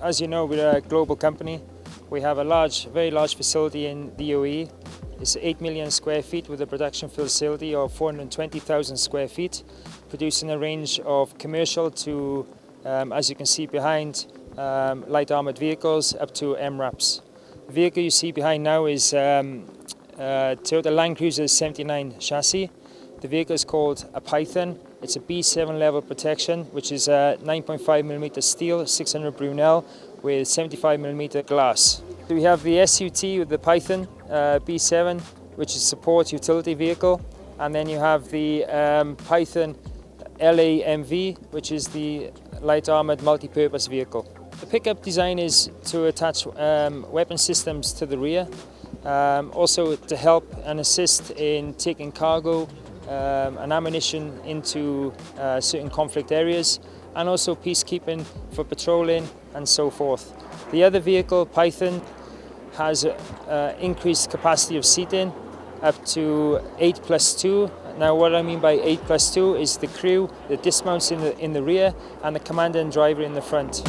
As you know, we're a global company. We have a very large facility in the UAE. It's 8 million square feet with a production facility of 420,000 square feet, producing a range of commercial to, as you can see behind, light armoured vehicles up to MRAPs. The vehicle you see behind now is Toyota Land Cruiser 79 chassis. The vehicle is called a Python. It's a B7 level protection, which is a 9.5mm steel, 600 Brunel with 75mm glass. So we have the SUT with the Python B7, which is support utility vehicle, and then you have the Python-LAMV, which is the light armoured multi-purpose vehicle. The pickup design is to attach weapon systems to the rear, also to help and assist in taking cargo and ammunition into certain conflict areas, and also peacekeeping for patrolling and so forth. The other vehicle, Python, has increased capacity of seating up to 8+2. Now what I mean by 8+2 is the crew, the dismounts in the rear, and the commander and driver in the front.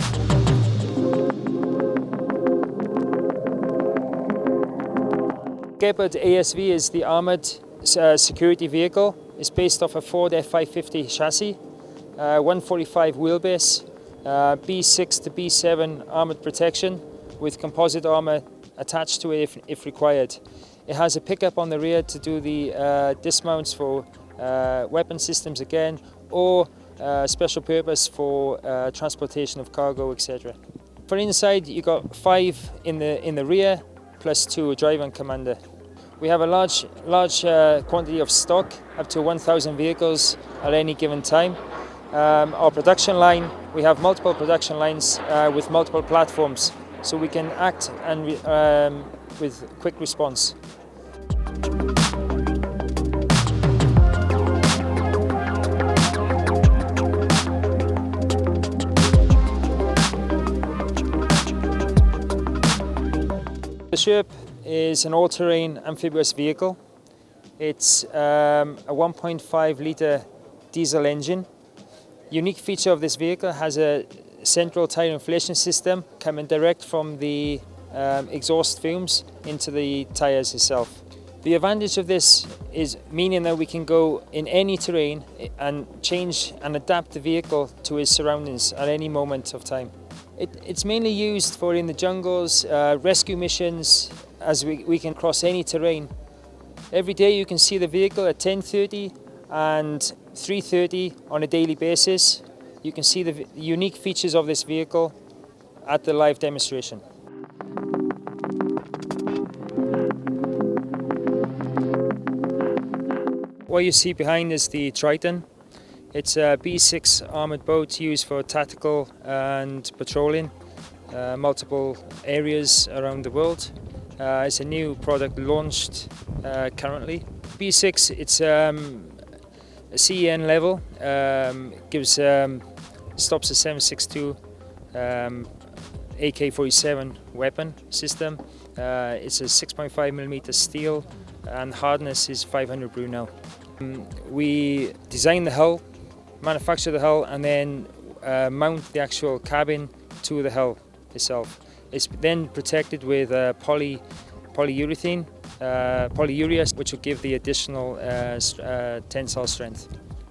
Gepard-ASV is the armoured security vehicle. It's based off a Ford F550 chassis, 145 wheelbase, B6 to B7 armoured protection with composite armour attached to it if required. It has a pickup on the rear to do the dismounts for weapon systems again, or special purpose for transportation of cargo, etc. For inside, you got 5 in the rear, plus 2 driver and commander. We have a large quantity of stock, up to 1,000 vehicles at any given time. Our production line, we have multiple production lines with multiple platforms, so we can act and with quick response. The SHERP is an all-terrain amphibious vehicle. It's a 1.5 litre diesel engine. Unique feature of this vehicle has a central tire inflation system coming direct from the exhaust fumes into the tyres itself. The advantage of this is meaning that we can go in any terrain and change and adapt the vehicle to its surroundings at any moment of time. It's mainly used for in the jungles, rescue missions, as we can cross any terrain. Every day you can see the vehicle at 10:30 and 3:30 on a daily basis. You can see the unique features of this vehicle at the live demonstration. What you see behind is the Triton. It's a B6 armoured boat used for tactical and patrolling multiple areas around the world. It's a new product launched currently. B6, it's a CEN level, stops a 7.62 AK-47 weapon system. It's a 6.5mm steel and hardness is 500 Brunel. We design the hull, manufacture the hull, and then mount the actual cabin to the hull itself. It's then protected with polyurethane, polyurea, which will give the additional tensile strength.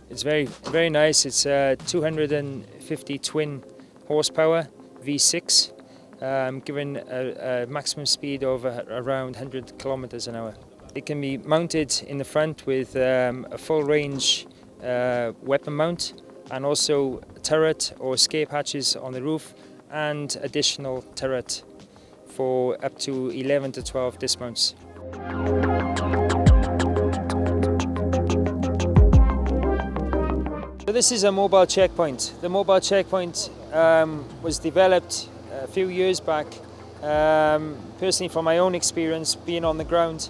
It's very nice. It's 250 twin horsepower V6, giving a maximum speed of around 100 kilometers an hour. It can be mounted in the front with a full range weapon mount, and also turret or escape hatches on the roof, and additional turret for up to 11 to 12 dismounts. So this is a mobile checkpoint. The mobile checkpoint was developed a few years back. Personally, from my own experience being on the ground,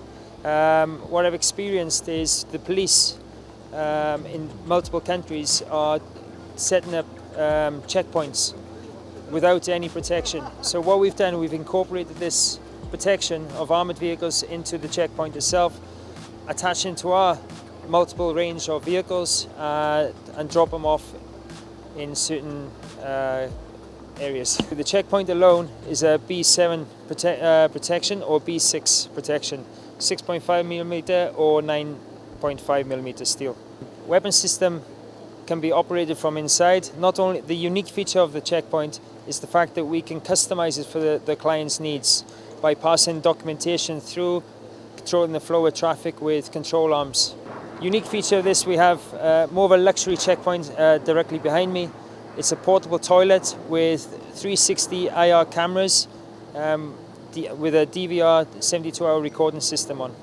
what I've experienced is the police in multiple countries are setting up checkpoints without any protection. So what we've done, we've incorporated this protection of armoured vehicles into the checkpoint itself, attaching to our multiple range of vehicles and drop them off in certain areas. The checkpoint alone is a B7 protection or B6 protection, 6.5mm or 9.5mm steel. Weapon system can be operated from inside. Not only the unique feature of the checkpoint is the fact that we can customize it for the client's needs by passing documentation through, controlling the flow of traffic with control arms. Unique feature of this, we have more of a luxury checkpoint directly behind me. It's a portable toilet with 360 IR cameras with a DVR 72-hour recording system on.